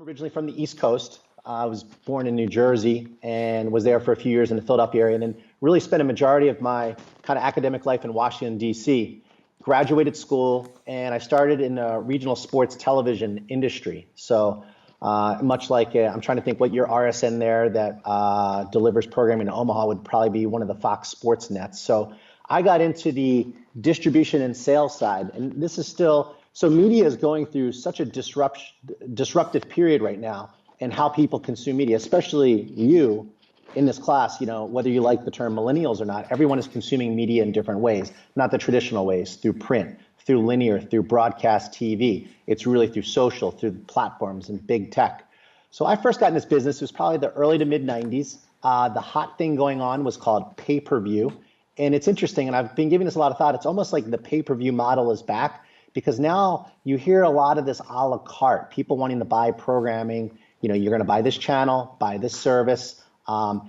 originally from the East Coast. I was born in New Jersey and was there for a few years in the Philadelphia area, and then really spent a majority of my kind of academic life in Washington, D.C. Graduated school, and I started in the regional sports television industry. So much like, I'm trying to think what your RSN there that delivers programming in Omaha would probably be one of the Fox Sports nets. So I got into the distribution and sales side, and this is still, so media is going through such a disruptive period right now, and how people consume media, especially you in this class, whether you like the term millennials or not, everyone is consuming media in different ways, not the traditional ways, through print, through linear, through broadcast TV. It's really through social, through platforms and big tech. So I first got in this business, it was probably the early to mid 90s. The hot thing going on was called pay-per-view. And it's interesting, and I've been giving this a lot of thought, it's almost like the pay-per-view model is back, because now you hear a lot of this a la carte, people wanting to buy programming. You're going to buy this channel, buy this service. To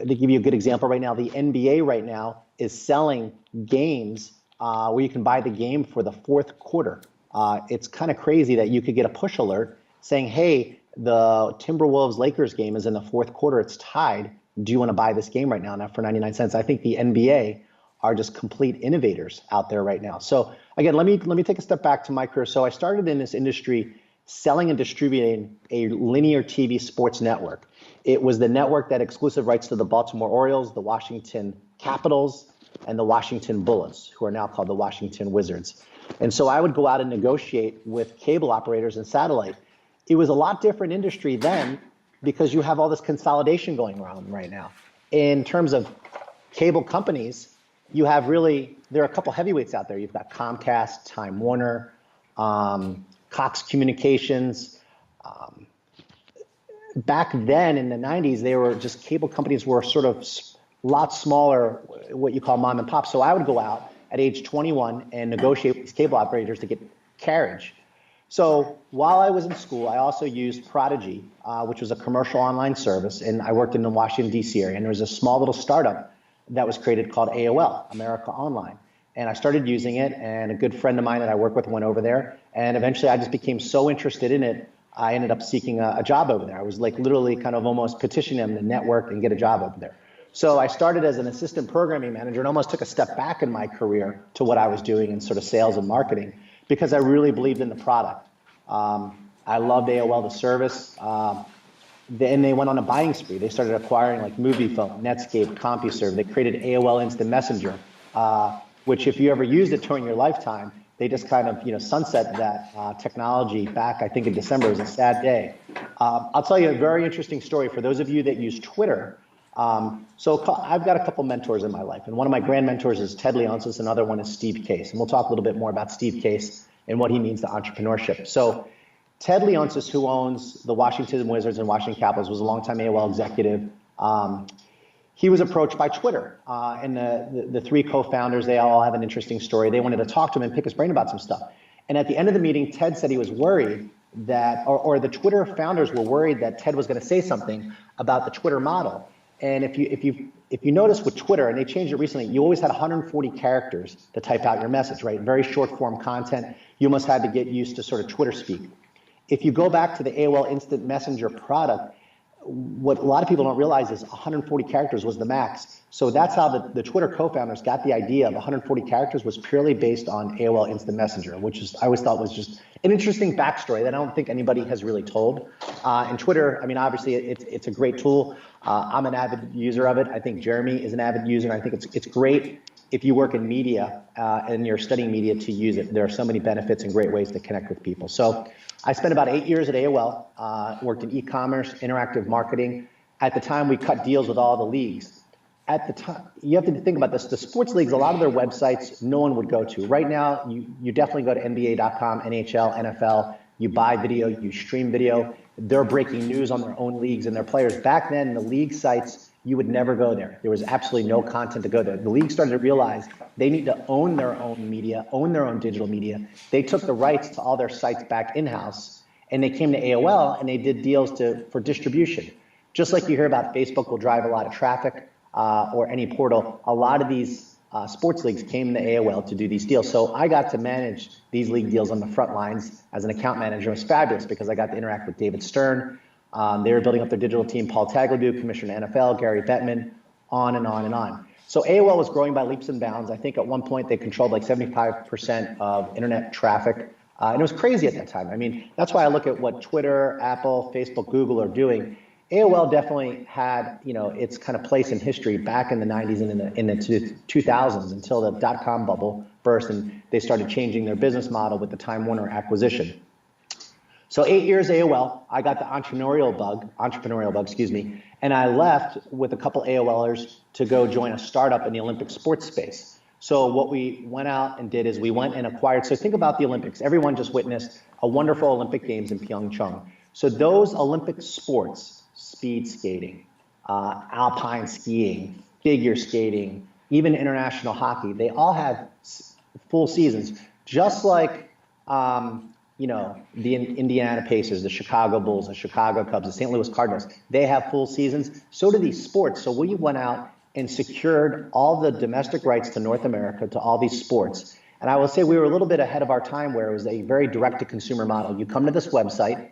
give you a good example right now, the NBA right now is selling games where you can buy the game for the fourth quarter. It's kind of crazy that you could get a push alert saying, hey, the Timberwolves Lakers game is in the fourth quarter. It's tied. Do you want to buy this game right now for 99 cents? I think the NBA are just complete innovators out there right now. So again, let me take a step back to my career. So I started in this industry selling and distributing a linear TV sports network. It was the network that exclusive rights to the Baltimore Orioles, the Washington Capitals, and the Washington Bullets, who are now called the Washington Wizards. And so I would go out and negotiate with cable operators and satellite. It was a lot different industry then because you have all this consolidation going on right now. In terms of cable companies, you have there are a couple heavyweights out there. You've got Comcast, Time Warner, Cox Communications. Back then in the 90s, they were just, cable companies were sort of a lot smaller, what you call mom and pop. So I would go out at age 21 and negotiate with these cable operators to get carriage. So while I was in school, I also used Prodigy, which was a commercial online service, and I worked in the Washington, D.C. area, and there was a small little startup that was created called AOL, America Online. And I started using it, and a good friend of mine that I work with went over there, and eventually I just became so interested in it, I ended up seeking a job over there. I was like literally kind of almost petitioning them to network and get a job over there. So I started as an assistant programming manager and almost took a step back in my career to what I was doing in sort of sales and marketing because I really believed in the product. I loved AOL, the service. Then they went on a buying spree. They started acquiring like MoviePhone, Netscape, CompuServe. They created AOL Instant Messenger, which if you ever used it during your lifetime, they just kind of sunset that technology back, I think in December. It was a sad day. I'll tell you a very interesting story for those of you that use Twitter. So I've got a couple mentors in my life, and one of my grand mentors is Ted Leonsis, another one is Steve Case. And we'll talk a little bit more about Steve Case and what he means to entrepreneurship. So Ted Leonsis, who owns the Washington Wizards and Washington Capitals, was a longtime AOL executive. He was approached by Twitter, and the three co-founders, they all have an interesting story. They wanted to talk to him and pick his brain about some stuff. And at the end of the meeting, Ted said he was worried that, or the Twitter founders were worried that Ted was going to say something about the Twitter model. And if you notice with Twitter, and they changed it recently, you always had 140 characters to type out your message, right? Very short form content. You almost had to get used to sort of Twitter speak. If you go back to the AOL Instant Messenger product, what a lot of people don't realize is 140 characters was the max. So that's how the Twitter co-founders got the idea of 140 characters was purely based on AOL Instant Messenger, which is, I always thought was just an interesting backstory that I don't think anybody has really told. And Twitter, I mean, obviously it's a great tool. I'm an avid user of it. I think Jeremy is an avid user. And I think it's great if you work in media and you're studying media to use it. There are so many benefits and great ways to connect with people. So I spent about 8 years at AOL, worked in e-commerce, interactive marketing. At the time, we cut deals with all the leagues. At the time, you have to think about this. The sports leagues, a lot of their websites, no one would go to. Right now, you definitely go to NBA.com, NHL, NFL. You buy video, you stream video. They're breaking news on their own leagues and their players. Back then, the league sites, you would never go there. There was absolutely no content to go there. The league started to realize they need to own their own media, own their own digital media. They took the rights to all their sites back in-house, and they came to AOL and they did deals for distribution. Just like you hear about Facebook will drive a lot of traffic or any portal, a lot of these sports leagues came to AOL to do these deals. So I got to manage these league deals on the front lines as an account manager. It was fabulous because I got to interact with David Stern. They were building up their digital team, Paul Tagliabue, Commissioner of NFL, Gary Bettman, on and on and on. So AOL was growing by leaps and bounds. I think at one point they controlled like 75% of internet traffic. And it was crazy at that time. I mean, that's why I look at what Twitter, Apple, Facebook, Google are doing. AOL definitely had, its kind of place in history back in the 90s and in the 2000s until the dot-com bubble burst and they started changing their business model with the Time Warner acquisition. So 8 years AOL, I got the entrepreneurial bug, and I left with a couple AOLers to go join a startup in the Olympic sports space. So what we went out and did is we went and acquired, so think about the Olympics. Everyone just witnessed a wonderful Olympic Games in Pyeongchang. So those Olympic sports, speed skating, alpine skiing, figure skating, even international hockey, they all have full seasons, just like the Indiana Pacers, the Chicago Bulls, the Chicago Cubs, the St. Louis Cardinals. They have full seasons. So do these sports. So we went out and secured all the domestic rights to North America to all these sports. And I will say we were a little bit ahead of our time where it was a very direct-to-consumer model. You come to this website,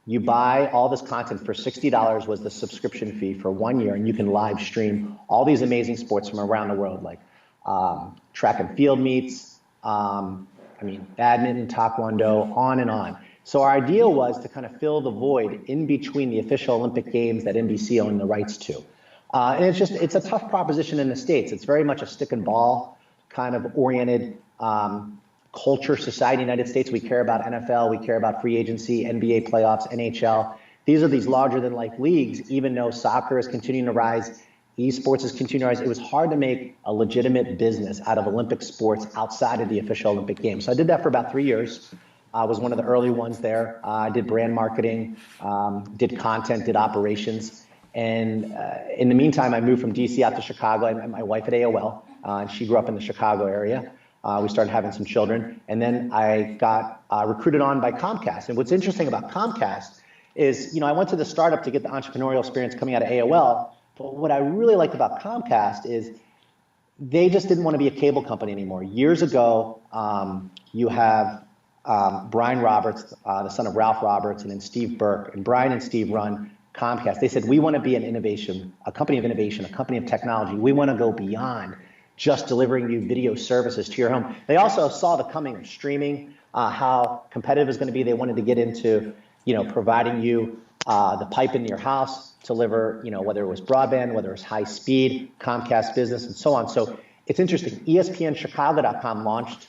you buy all this content for $60 was the subscription fee for 1 year, and you can live stream all these amazing sports from around the world, like track and field meets, badminton, taekwondo, on and on. So our idea was to kind of fill the void in between the official Olympic Games that NBC owned the rights to. And it's a tough proposition in the States. It's very much a stick and ball kind of oriented culture society in the United States. We care about NFL, we care about free agency, NBA playoffs, NHL. These are these larger than life leagues, even though soccer is continuing to rise, esports is continuing to rise. It was hard to make a legitimate business out of Olympic sports outside of the official Olympic Games. So I did that for about 3 years. I was one of the early ones there. I did brand marketing, did content, did operations. And in the meantime, I moved from DC out to Chicago. I met my wife at AOL, and she grew up in the Chicago area. We started having some children. And then I got recruited on by Comcast. And what's interesting about Comcast is, I went to the startup to get the entrepreneurial experience coming out of AOL. But what I really liked about Comcast is they just didn't want to be a cable company anymore. Years ago, you have Brian Roberts, the son of Ralph Roberts, and then Steve Burke. And Brian and Steve run Comcast. They said, we want to be a company of innovation, a company of technology. We want to go beyond just delivering you video services to your home. They also saw the coming of streaming, how competitive it's going to be. They wanted to get into, providing you the pipe into your house, deliver, whether it was broadband, whether it was high speed, Comcast Business, and so on. So it's interesting. ESPNChicago.com launched.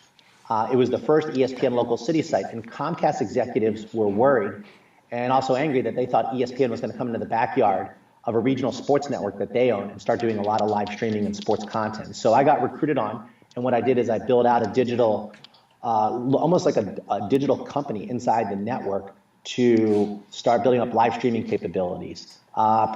It was the first ESPN local city site, and Comcast executives were worried and also angry that they thought ESPN was going to come into the backyard of a regional sports network that they own and start doing a lot of live streaming and sports content. So I got recruited on, and what I did is I built out a digital, almost like a digital company inside the network to start building up live streaming capabilities,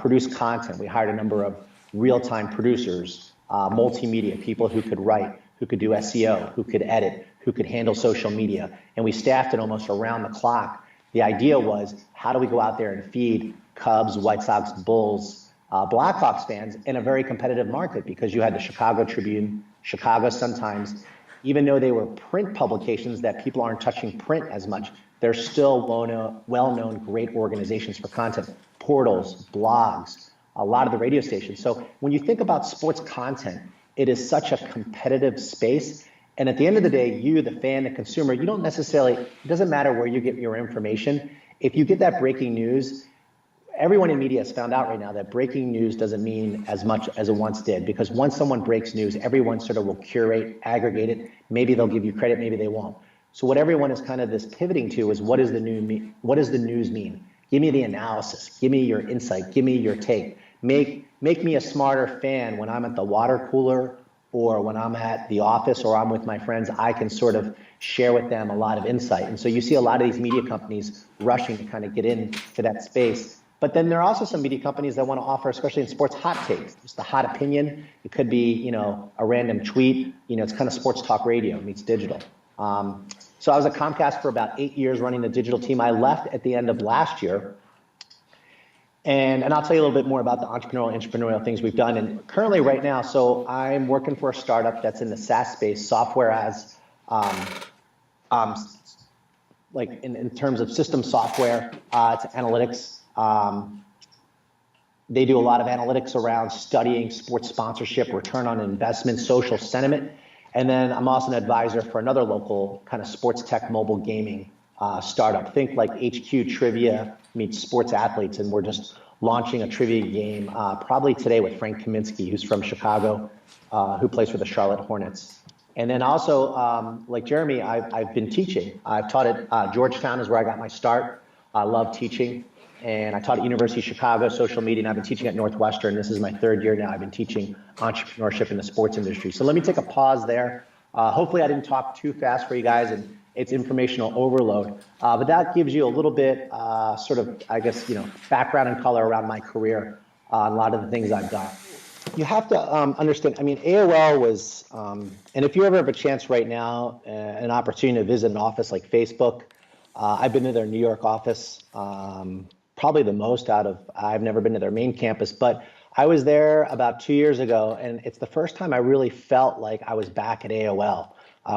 produce content. We hired a number of real-time producers, multimedia, people who could write, who could do SEO, who could edit, who could handle social media. And we staffed it almost around the clock. The idea was, how do we go out there and feed Cubs, White Sox, Bulls, Blackhawks fans in a very competitive market? Because you had the Chicago Tribune, Chicago Sun-Times. Even though they were print publications that people aren't touching print as much, they're still well-known great organizations for content, portals, blogs, a lot of the radio stations. So when you think about sports content, it is such a competitive space. And at the end of the day, you, the fan, the consumer, you don't necessarily, it doesn't matter where you get your information. If you get that breaking news, everyone in media has found out right now that breaking news doesn't mean as much as it once did, because once someone breaks news, everyone sort of will curate, aggregate it. Maybe they'll give you credit, maybe they won't. So what everyone is kind of this pivoting to is, what does the news mean? Give me the analysis, give me your insight, give me your take. Make me a smarter fan when I'm at the water cooler, or when I'm at the office, or I'm with my friends. I can sort of share with them a lot of insight. And so you see a lot of these media companies rushing to kind of get into that space. But then there are also some media companies that want to offer, especially in sports, hot takes, just a hot opinion. It could be, a random tweet. It's kind of sports talk radio meets digital. So I was at Comcast for about 8 years running the digital team. I left at the end of last year. And I'll tell you a little bit more about the entrepreneurial things we've done. And currently right now, so I'm working for a startup that's in the SaaS space, software as, um, like in terms of system software, it's analytics. They do a lot of analytics around studying sports sponsorship, return on investment, social sentiment. And then I'm also an advisor for another local kind of sports tech mobile gaming startup. Think like HQ Trivia meets sports athletes, and we're just launching a trivia game probably today with Frank Kaminsky, who's from Chicago, who plays for the Charlotte Hornets. And then also, like Jeremy, I've been teaching. I've taught at Georgetown is where I got my start. I love teaching. And I taught at University of Chicago, social media, and I've been teaching at Northwestern. This is my third year now. I've been teaching entrepreneurship in the sports industry. So let me take a pause there. Hopefully I didn't talk too fast for you guys and it's informational overload. But that gives you a little bit sort of, I guess, background and color around my career on a lot of the things I've done. You have to understand, I mean, AOL was, and if you ever have a chance right now, an opportunity to visit an office like Facebook, I've been to their New York office, probably the most I've never been to their main campus, but I was there about 2 years ago, and it's the first time I really felt like I was back at AOL.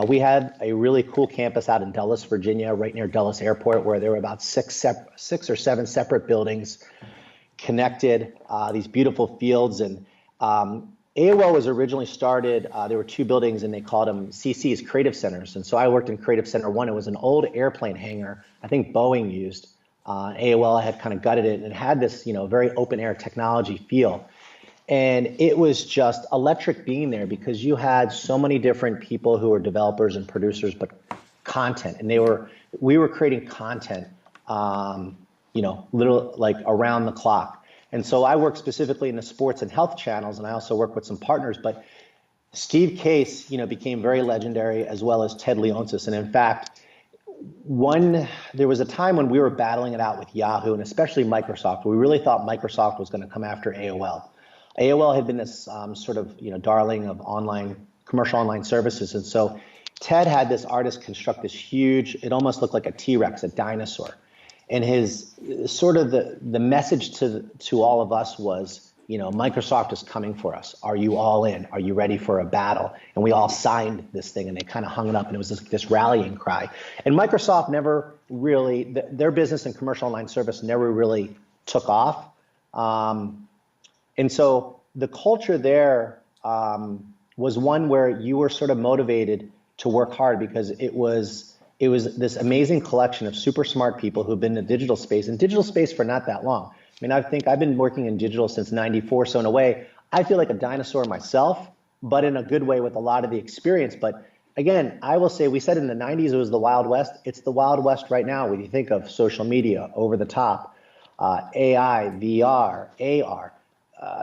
We had a really cool campus out in Dulles, Virginia, right near Dulles Airport, where there were about six or seven separate buildings connected, these beautiful fields. And AOL was originally started, there were two buildings, and they called them CC's Creative Centers. And so I worked in Creative Center 1. It was an old airplane hangar, I think Boeing used. AOL had kind of gutted it, and it had this, very open air technology feel. And it was just electric being there because you had so many different people who were developers and producers, but content. And we were creating content, little like around the clock. And so I work specifically in the sports and health channels, and I also work with some partners. But Steve Case, became very legendary, as well as Ted Leonsis. And in fact, there was a time when we were battling it out with Yahoo and especially Microsoft. We really thought Microsoft was going to come after AOL. AOL had been this sort of darling of commercial online services, and so Ted had this artist construct this huge. It almost looked like a T-Rex, a dinosaur, and his sort of the message to all of us was, Microsoft is coming for us. Are you all in? Are you ready for a battle? And we all signed this thing, and they kind of hung it up, and it was this rallying cry. And Microsoft never really, their business and commercial online service never really took off. And so the culture there was one where you were sort of motivated to work hard because it was this amazing collection of super smart people who've been in the digital space for not that long. I mean, I think I've been working in digital since '94, so in a way, I feel like a dinosaur myself, but in a good way with a lot of the experience. But again, I will say, we said in the '90s it was the Wild West. It's the Wild West right now when you think of social media, over the top, AI, VR, AR.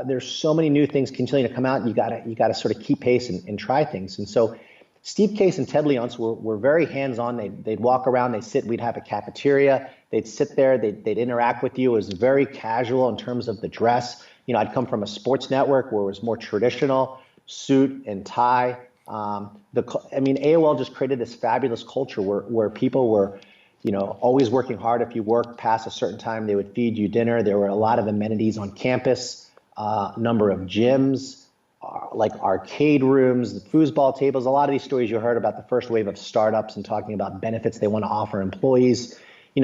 There's so many new things continuing to come out, and you gotta sort of keep pace and try things. And so Steve Case and Ted Leonsis were very hands-on. They'd walk around, we'd have a cafeteria, they'd sit there, they'd interact with you. It was very casual in terms of the dress. I'd come from a sports network where it was more traditional, suit and tie. AOL just created this fabulous culture where people were, always working hard. If you worked past a certain time, they would feed you dinner. There were a lot of amenities on campus, number of gyms, like arcade rooms, the foosball tables. A lot of these stories you heard about the first wave of startups and talking about benefits they want to offer employees.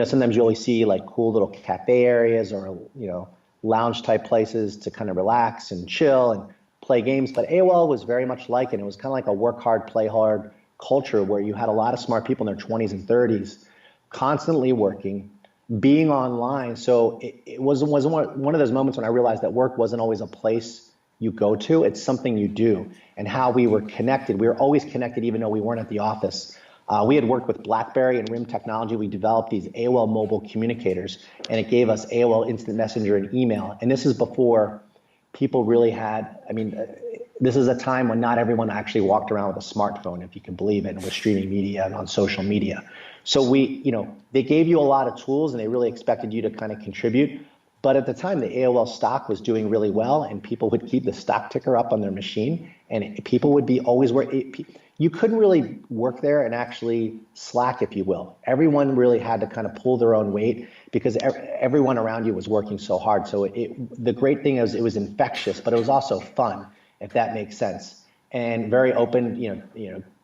Sometimes you only see like cool little cafe areas or, lounge type places to kind of relax and chill and play games. But AOL was very much like it. It was kind of like a work hard, play hard culture where you had a lot of smart people in their 20s and 30s constantly working, being online. So it was one of those moments when I realized that work wasn't always a place you go to, it's something you do. And how we were connected. We were always connected even though we weren't at the office. We had worked with BlackBerry and RIM technology. We developed these AOL mobile communicators, and it gave us AOL Instant Messenger and email. And this is before people really had, this is a time when not everyone actually walked around with a smartphone, if you can believe it, and was streaming media and on social media. So they gave you a lot of tools, and they really expected you to kind of contribute. But at the time, the AOL stock was doing really well, and people would keep the stock ticker up on their machine, and people would be always you couldn't really work there and actually slack, if you will. Everyone really had to kind of pull their own weight because everyone around you was working so hard. So the great thing is it was infectious, but it was also fun, if that makes sense, and very open,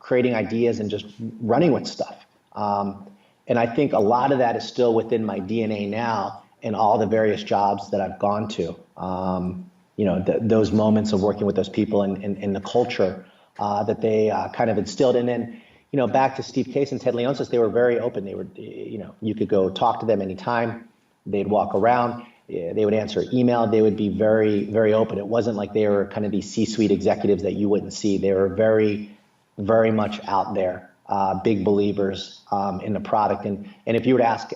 creating ideas and just running with stuff. And I think a lot of that is still within my DNA now in all the various jobs that I've gone to. Those moments of working with those people and the culture that they kind of instilled. And then, back to Steve Case and Ted Leonsis, they were very open. They were, you could go talk to them anytime. They'd walk around. They would answer email. They would be very, very open. It wasn't like they were kind of these C-suite executives that you wouldn't see. They were very, very much out there, big believers in the product. And if you were to ask,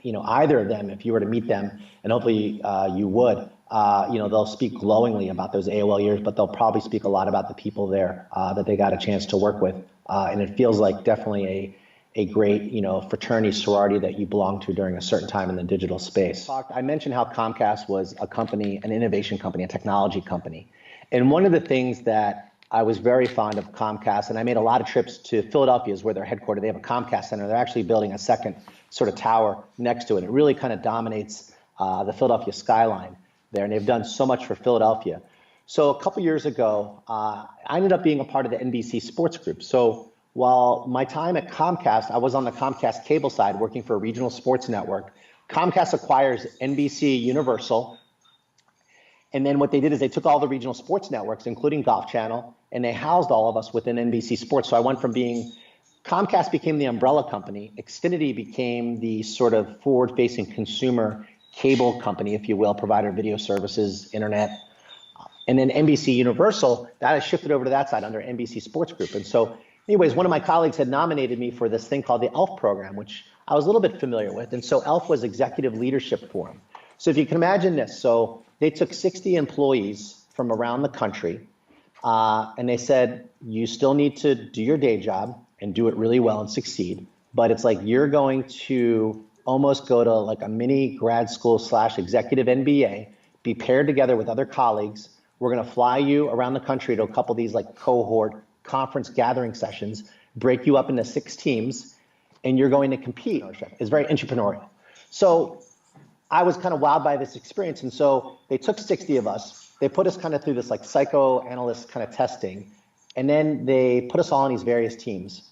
either of them, if you were to meet them, and hopefully you would, they'll speak glowingly about those AOL years, but they'll probably speak a lot about the people there that they got a chance to work with. And it feels like definitely a great, fraternity, sorority that you belong to during a certain time in the digital space. I mentioned how Comcast was a company, an innovation company, a technology company. And one of the things that I was very fond of Comcast, and I made a lot of trips to Philadelphia, is where they're headquartered. They have a Comcast center. They're actually building a second sort of tower next to it. It really kind of dominates the Philadelphia skyline there, and they've done so much for Philadelphia. So a couple years ago, I ended up being a part of the NBC Sports Group. So while my time at Comcast, I was on the Comcast cable side working for a regional sports network. Comcast acquires NBC Universal, and then what they did is they took all the regional sports networks, including Golf Channel, and they housed all of us within NBC Sports. So I went from Comcast became the umbrella company, Xfinity became the sort of forward-facing consumer cable company, if you will, provider of video services, internet, and then NBC Universal, that has shifted over to that side under NBC Sports Group. And so anyways, one of my colleagues had nominated me for this thing called the ELF program, which I was a little bit familiar with. And so ELF was Executive Leadership Forum. So if you can imagine this, so they took 60 employees from around the country, and they said, you still need to do your day job and do it really well and succeed. But it's like you're going to almost go to like a mini grad school / executive MBA, be paired together with other colleagues. We're going to fly you around the country to a couple of these like cohort conference gathering sessions, break you up into 6 teams, and you're going to compete. It's very entrepreneurial. So I was kind of wowed by this experience. And so they took 60 of us, they put us kind of through this like psychoanalyst kind of testing, and then they put us all on these various teams.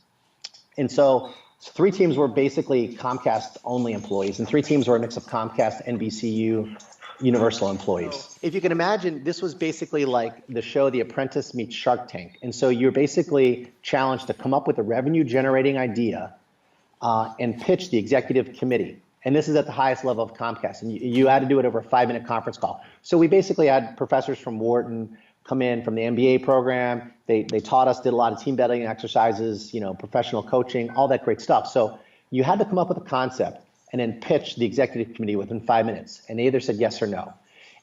And so 3 teams were basically Comcast only employees, and 3 teams were a mix of Comcast, NBCU, Universal employees. If you can imagine, this was basically like the show The Apprentice meets Shark Tank. And so you're basically challenged to come up with a revenue generating idea and pitch the executive committee. And this is at the highest level of Comcast. And you had to do it over a 5-minute conference call. So we basically had professors from Wharton come in from the MBA program. They taught us, did a lot of team building exercises, professional coaching, all that great stuff. So you had to come up with a concept and then pitch the executive committee within 5 minutes. And they either said yes or no.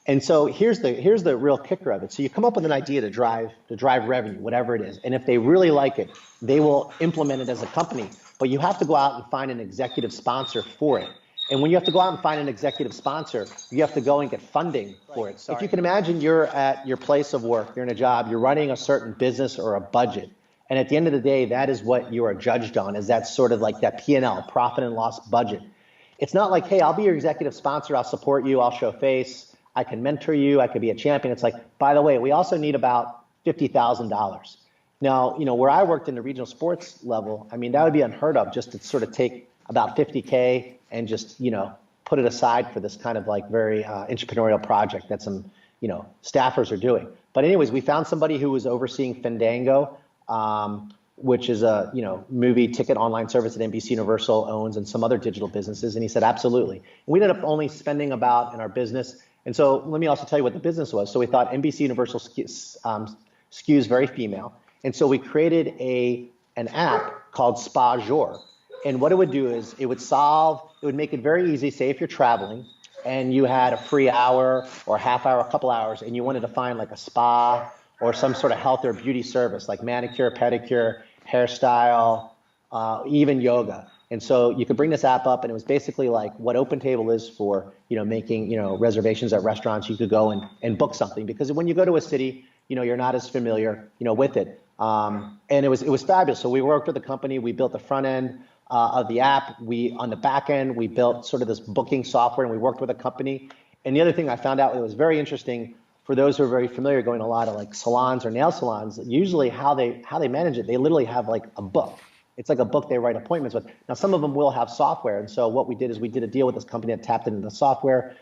And so here's the real kicker of it. So you come up with an idea to drive revenue, whatever it is. And if they really like it, they will implement it as a company. But you have to go out and find an executive sponsor for it. And when you have to go out and find an executive sponsor, you have to go and get funding for it. If you can imagine, you're at your place of work, you're in a job, you're running a certain business or a budget. And at the end of the day, that is what you are judged on, is that sort of like that P&L, profit and loss budget. It's not like, hey, I'll be your executive sponsor, I'll support you, I'll show face, I can mentor you, I could be a champion. It's like, by the way, we also need about $50,000. Now, where I worked in the regional sports level, I mean, that would be unheard of, just to sort of take about $50K and just, put it aside for this kind of like very entrepreneurial project that some, staffers are doing. But anyways, we found somebody who was overseeing Fandango, which is a movie ticket online service that NBC Universal owns, and some other digital businesses. And he said, absolutely. And we ended up only spending about in our business. And so let me also tell you what the business was. So we thought NBC Universal skews very female. And so we created an app called Spa Jour. And what it would do is it would make it very easy. Say if you're traveling and you had a free hour or half hour, a couple hours, and you wanted to find like a spa or some sort of health or beauty service like manicure, pedicure, hairstyle, even yoga. And so you could bring this app up, and it was basically like what OpenTable is for, making, reservations at restaurants. You could go and book something, because when you go to a city, you're not as familiar, with it. And it was fabulous. So we worked with the company. We built the front end of the app. On the back end, we built sort of this booking software, and we worked with a company. And the other thing I found out that was very interesting, for those who are very familiar going to a lot of like salons or nail salons, usually how they manage it, they literally have like a book. It's like a book they write appointments with. Now, some of them will have software. And so what we did is we did a deal with this company that tapped into the software.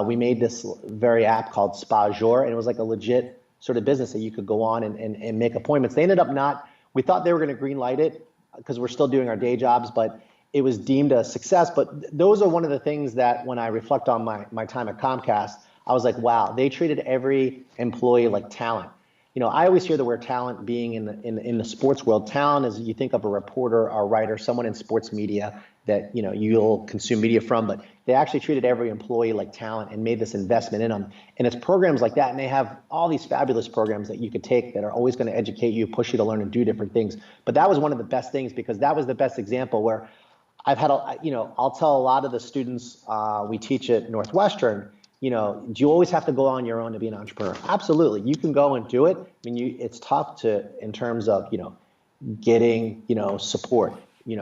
We made this very app called Gore, and it was like a legit sort of business that you could go on and make appointments. They ended up we thought they were going to green light it because we're still doing our day jobs, but it was deemed a success. But those are one of the things that when I reflect on my time at Comcast, I was like, wow, they treated every employee like talent. I always hear the word talent being in the sports world. Talent is, you think of a reporter, a writer, someone in sports media that you'll consume media from, but they actually treated every employee like talent and made this investment in them. And it's programs like that, and they have all these fabulous programs that you could take that are always going to educate you, push you to learn and do different things. But that was one of the best things, because that was the best example where I've had, I'll tell a lot of the students we teach at Northwestern, do you always have to go on your own to be an entrepreneur? Absolutely. You can go and do it. I mean, it's tough in terms of, getting, support,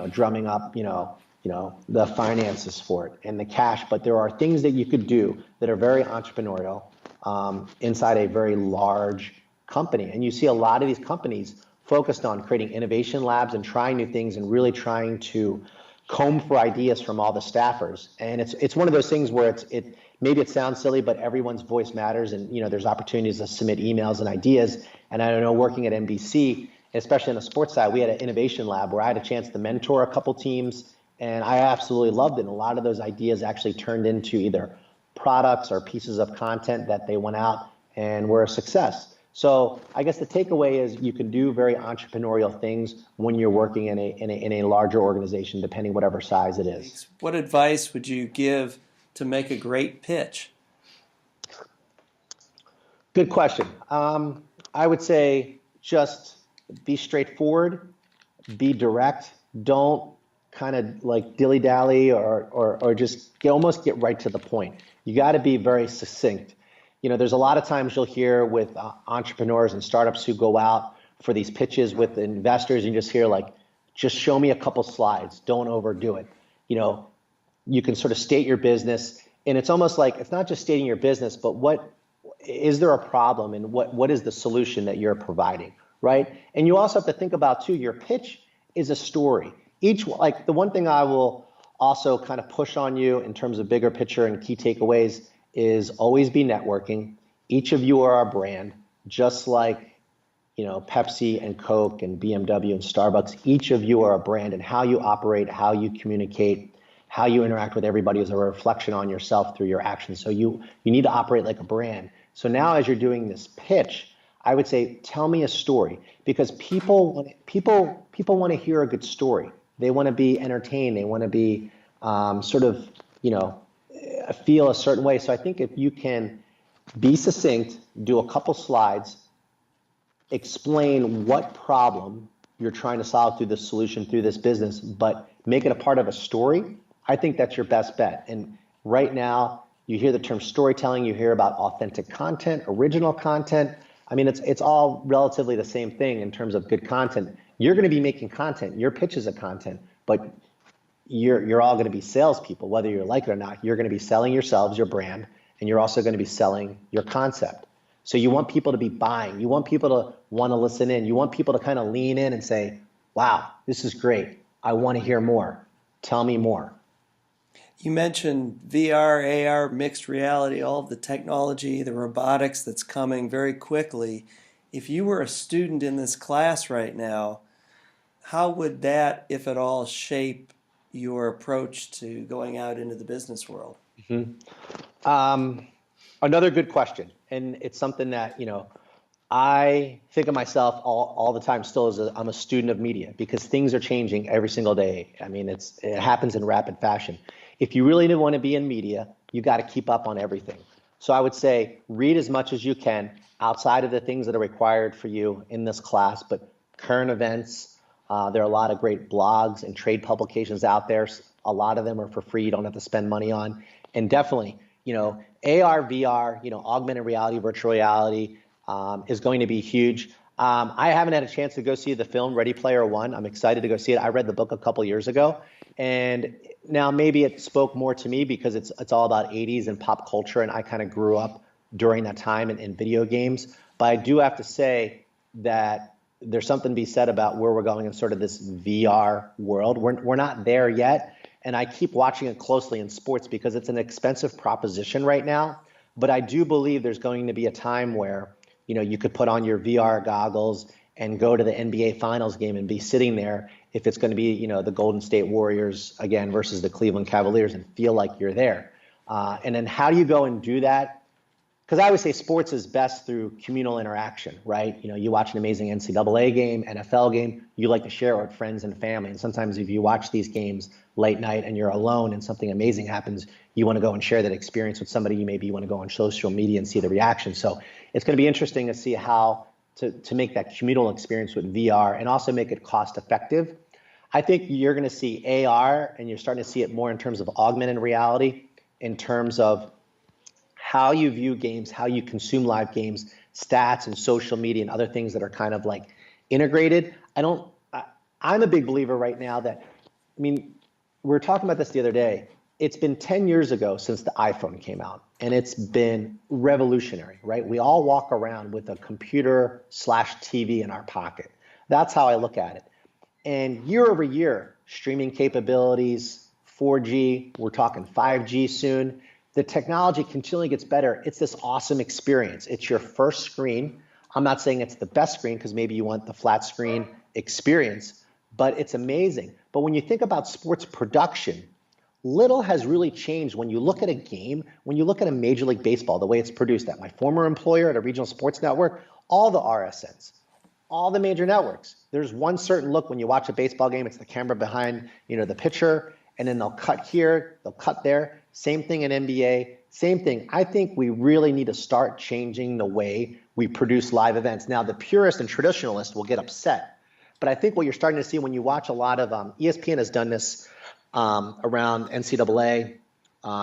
drumming up, the finances for it and the cash. But there are things that you could do that are very entrepreneurial inside a very large company. And you see a lot of these companies focused on creating innovation labs and trying new things and really trying to comb for ideas from all the staffers. And it's one of those things where maybe it sounds silly, but everyone's voice matters. And, there's opportunities to submit emails and ideas. And I know working at NBC, especially on the sports side, we had an innovation lab where I had a chance to mentor a couple teams, and I absolutely loved it. And a lot of those ideas actually turned into either products or pieces of content that they went out and were a success. So I guess the takeaway is you can do very entrepreneurial things when you're working in a larger organization, depending whatever size it is. What advice would you give to make a great pitch? Good question. I would say just be straightforward, be direct. Don't kind of like dilly-dally or just almost get right to the point. You got to be very succinct. There's a lot of times you'll hear with entrepreneurs and startups who go out for these pitches with investors, and you just hear like, just show me a couple slides, don't overdo it. You can sort of state your business, and it's almost like it's not just stating your business, but what is there a problem and what is the solution that you're providing, right? And you also have to think about too, your pitch is a story. Like the one thing I will also kind of push on you in terms of bigger picture and key takeaways is always be networking. Each of you are a brand, just like Pepsi and Coke and BMW and Starbucks. Each of you are a brand, and how you operate, how you communicate, how you interact with everybody is a reflection on yourself through your actions. So you need to operate like a brand. So now as you're doing this pitch, I would say, tell me a story, because people want to hear a good story. They want to be entertained. They want to be feel a certain way. So I think if you can be succinct, do a couple slides, explain what problem you're trying to solve through this solution, through this business, but make it a part of a story, I think that's your best bet. And right now, you hear the term storytelling, you hear about authentic content, original content. I mean, it's all relatively the same thing in terms of good content. You're going to be making content. Your pitch is a content, but you're all going to be salespeople, whether you like it or not. You're going to be selling yourselves, your brand, and you're also going to be selling your concept. So you want people to be buying. You want people to want to listen in. You want people to kind of lean in and say, wow, this is great. I want to hear more. Tell me more. You mentioned VR, AR, mixed reality, all of the technology, the robotics that's coming very quickly. If you were a student in this class right now, how would that, if at all, shape your approach to going out into the business world? Mm-hmm. Another good question. And it's something that, I think of myself all the time still as I'm a student of media, because things are changing every single day. I mean, it happens in rapid fashion. If you really want to be in media, you got to keep up on everything. So I would say read as much as you can outside of the things that are required for you in this class, but current events, There are a lot of great blogs and trade publications out there. A lot of them are for free. You don't have to spend money on. And definitely, AR, VR, augmented reality, virtual reality is going to be huge. I haven't had a chance to go see the film Ready Player One. I'm excited to go see it. I read the book a couple years ago, and now maybe it spoke more to me because it's all about 80s and pop culture, and I kind of grew up during that time in video games. But I do have to say that there's something to be said about where we're going in sort of this VR world. We're not there yet, and I keep watching it closely in sports because it's an expensive proposition right now. But I do believe there's going to be a time where you could put on your VR goggles and go to the NBA Finals game and be sitting there if it's going to be, the Golden State Warriors again versus the Cleveland Cavaliers and feel like you're there. And then how do you go and do that? Because I always say sports is best through communal interaction, right? You watch an amazing NCAA game, NFL game, you like to share it with friends and family. And sometimes if you watch these games late night and you're alone and something amazing happens, you want to go and share that experience with somebody. You want to go on social media and see the reaction. So it's going to be interesting to see how to make that communal experience with VR and also make it cost effective. I think you're going to see AR, and you're starting to see it more in terms of augmented reality, in terms of how you view games, how you consume live games, stats and social media and other things that are kind of like integrated. I'm a big believer right now that, we were talking about this the other day. It's been 10 years ago since the iPhone came out, and it's been revolutionary, right? We all walk around with a computer/TV in our pocket. That's how I look at it. And year over year, streaming capabilities, 4G, we're talking 5G soon. The technology continually gets better. It's this awesome experience. It's your first screen. I'm not saying it's the best screen because maybe you want the flat screen experience, but it's amazing. But when you think about sports production, little has really changed when you look at a game, when you look at a Major League Baseball, the way it's produced at my former employer at a regional sports network, all the RSNs, all the major networks. There's one certain look when you watch a baseball game. It's the camera behind, the pitcher, and then they'll cut here, they'll cut there. Same thing in NBA, same thing. I think we really need to start changing the way we produce live events. Now, the purist and traditionalist will get upset, but I think what you're starting to see when you watch a lot of ESPN has done this around NCAA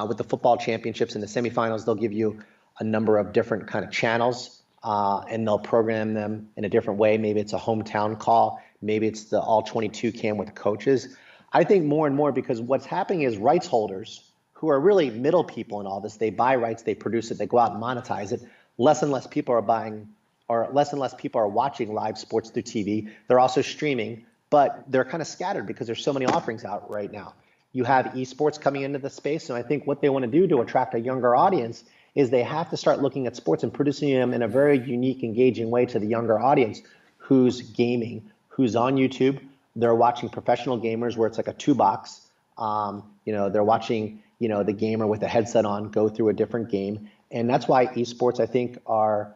with the football championships and the semifinals. They'll give you a number of different kind of channels and they'll program them in a different way. Maybe it's a hometown call. Maybe it's the all 22 cam with the coaches. I think more and more, because what's happening is rights holders, who are really middle people in all this, they buy rights, they produce it, they go out and monetize it. Less and less people are buying, or less and less people are watching live sports through TV. They're also streaming, but they're kind of scattered because there's so many offerings out right now. You have esports coming into the space, and I think what they want to do to attract a younger audience is they have to start looking at sports and producing them in a very unique, engaging way to the younger audience who's gaming, who's on YouTube. They're watching professional gamers where it's like a 2-box. They're watching, the gamer with a headset on go through a different game. And that's why esports, I think, are,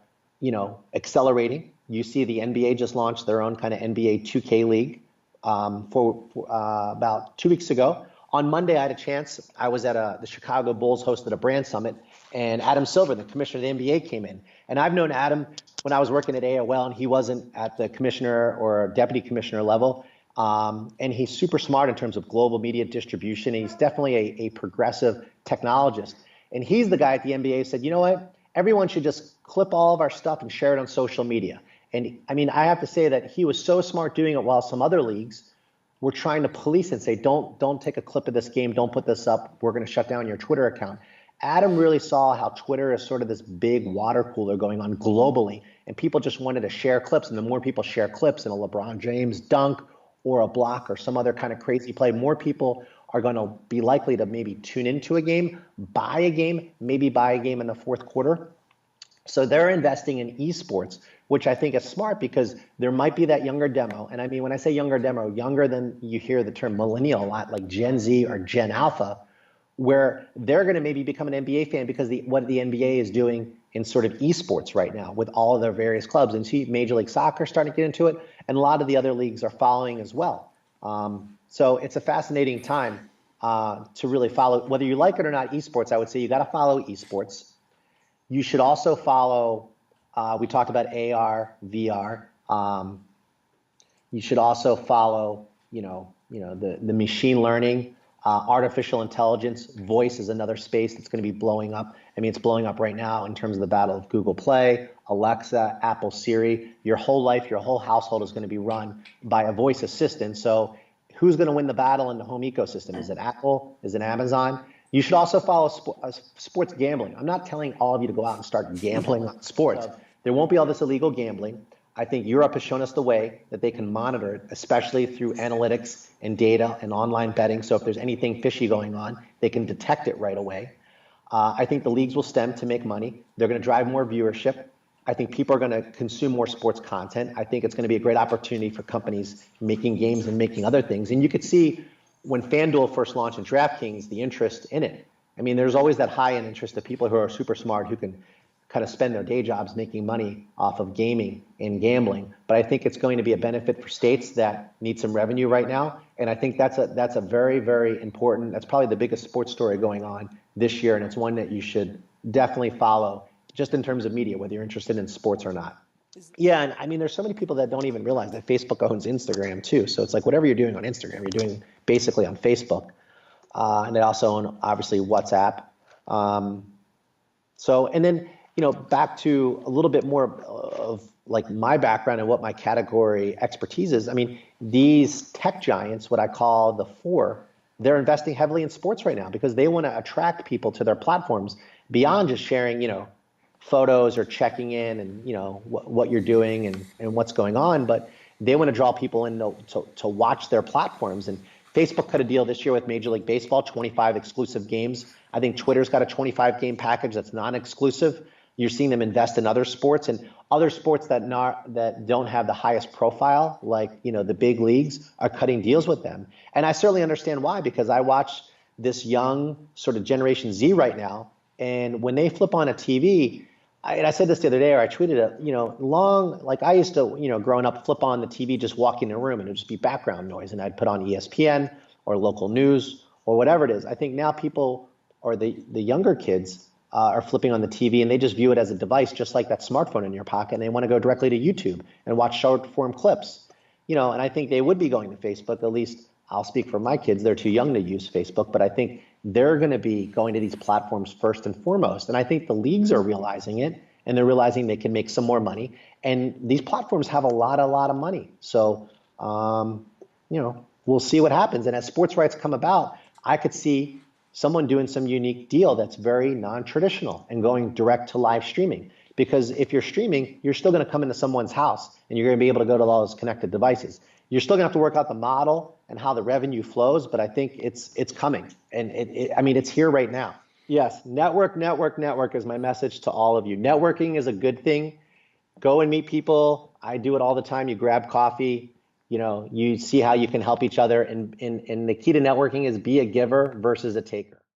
accelerating. You see the NBA just launched their own kind of NBA 2K league for about 2 weeks ago. On Monday, I had a chance. I was at the Chicago Bulls hosted a brand summit, and Adam Silver, the commissioner of the NBA, came in. And I've known Adam when I was working at Aol, and he wasn't at the commissioner or deputy commissioner level. And he's super smart in terms of global media distribution. He's definitely a progressive technologist. And he's the guy at the NBA who said, you know what? Everyone should just clip all of our stuff and share it on social media. And I have to say that he was so smart doing it while some other leagues were trying to police and say, don't take a clip of this game, don't put this up, we're going to shut down your Twitter account. Adam really saw how Twitter is sort of this big water cooler going on globally, and people just wanted to share clips, and the more people share clips in a LeBron James dunk or a block or some other kind of crazy play, more people are going to be likely to maybe tune into a game, maybe buy a game in the fourth quarter. So they're investing in esports, which I think is smart because there might be that younger demo. And when I say younger demo, younger than you hear the term millennial a lot, like Gen Z or Gen Alpha, where they're going to maybe become an NBA fan because what the NBA is doing in sort of esports right now with all of their various clubs. And see Major League Soccer starting to get into it, and a lot of the other leagues are following as well. So it's a fascinating time to really follow. Whether you like it or not, esports, I would say you got to follow esports. You should also follow, we talked about AR, VR. You should also follow, the machine learning, artificial intelligence. Voice is another space that's going to be blowing up. I mean, it's blowing up right now in terms of the battle of Google Play, Alexa, Apple Siri. Your whole life, your whole household is going to be run by a voice assistant. So who's going to win the battle in the home ecosystem? Is it Apple? Is it Amazon? You should also follow sports gambling. I'm not telling all of you to go out and start gambling on sports. There won't be all this illegal gambling. I think Europe has shown us the way that they can monitor it, especially through analytics and data and online betting. So if there's anything fishy going on, they can detect it right away. I think the leagues will stem to make money. They're going to drive more viewership. I think people are going to consume more sports content. I think it's going to be a great opportunity for companies making games and making other things. And you could see when FanDuel first launched and DraftKings, the interest in it. I mean, there's always that high-end interest of people who are super smart who can kind of spend their day jobs making money off of gaming and gambling. But I think it's going to be a benefit for states that need some revenue right now. And I think that's a very, very important, that's probably the biggest sports story going on this year. And it's one that you should definitely follow just in terms of media, whether you're interested in sports or not. Yeah, and I mean, there's so many people that don't even realize that Facebook owns Instagram too. So it's like whatever you're doing on Instagram, you're doing basically on Facebook. And they also own, obviously, WhatsApp. And then, back to a little bit more of like my background and what my category expertise is. I mean, these tech giants, what I call the four, they're investing heavily in sports right now because they want to attract people to their platforms beyond just sharing, photos or checking in and, what you're doing and what's going on. But they want to draw people in to watch their platforms. And Facebook cut a deal this year with Major League Baseball, 25 exclusive games. I think Twitter's got a 25 game package that's non-exclusive. You're seeing them invest in other sports and other sports that don't have the highest profile, like the big leagues, are cutting deals with them. And I certainly understand why, because I watch this young sort of Generation Z right now, and when they flip on a TV, and I said this the other day, or I tweeted it, like I used to, growing up, flip on the TV, just walking in a room, and it would just be background noise, and I'd put on ESPN or local news or whatever it is. I think now people, or the younger kids, are flipping on the TV and they just view it as a device, just like that smartphone in your pocket, and they want to go directly to YouTube and watch short form clips. And I think they would be going to Facebook. At least I'll speak for my kids. They're too young to use Facebook, but I think they're going to be going to these platforms first and foremost. And I think the leagues are realizing it, and they're realizing they can make some more money. And these platforms have a lot of money. So, we'll see what happens. And as sports rights come about, I could see someone doing some unique deal that's very non-traditional and going direct to live streaming. Because if you're streaming, you're still going to come into someone's house and you're going to be able to go to all those connected devices. You're still going to have to work out the model and how the revenue flows, but I think it's coming. And it's here right now. Yes, network is my message to all of you. Networking is a good thing. Go and meet people. I do it all the time. You grab coffee, you see how you can help each other. And the key to networking is be a giver versus a taker.